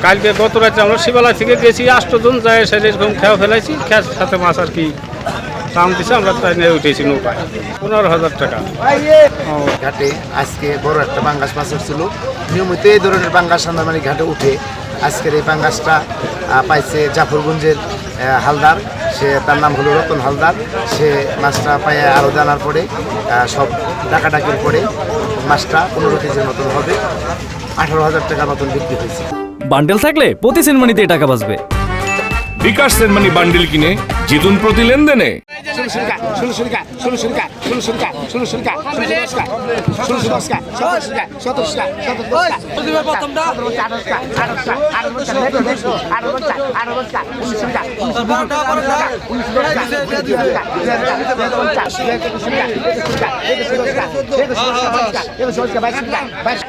কালকে গত রাতে আমরা শিবালয় থেকে গেছি 8 জন যায় সেরকম খেয়া ফেলাইছি, খেয়ার সাথে মাছ আর কি দাম দিছে, আমরা তাই নিয়ে উঠেছি নৌকায় 15,000 টাকা। ঘাটে আজকে বড় একটা পাঙ্গাস মাছ ছিল। নিয়মিত এই ধরনের পাঙ্গাস আন্দারমানি ঘাটে উঠে আজকের এই পাঙ্গাসটা পাইছে জাফরগঞ্জের হালদার, তার নাম হলো রতন হালদার। সে মাছটা পায়ে আরও জানার পরে সব ডাকাডাকির পরে মাছটা 15 কেজির মতন হবে, 18,000 টাকার মতন বিক্রি হয়েছে। বান্ডেল থাকলে প্রতি সেনমানিতে টাকা বাঁচবে। বিকাশ সেনমানি বান্ডেল কিনে জিতুন প্রতি লেনদেনে। Vai,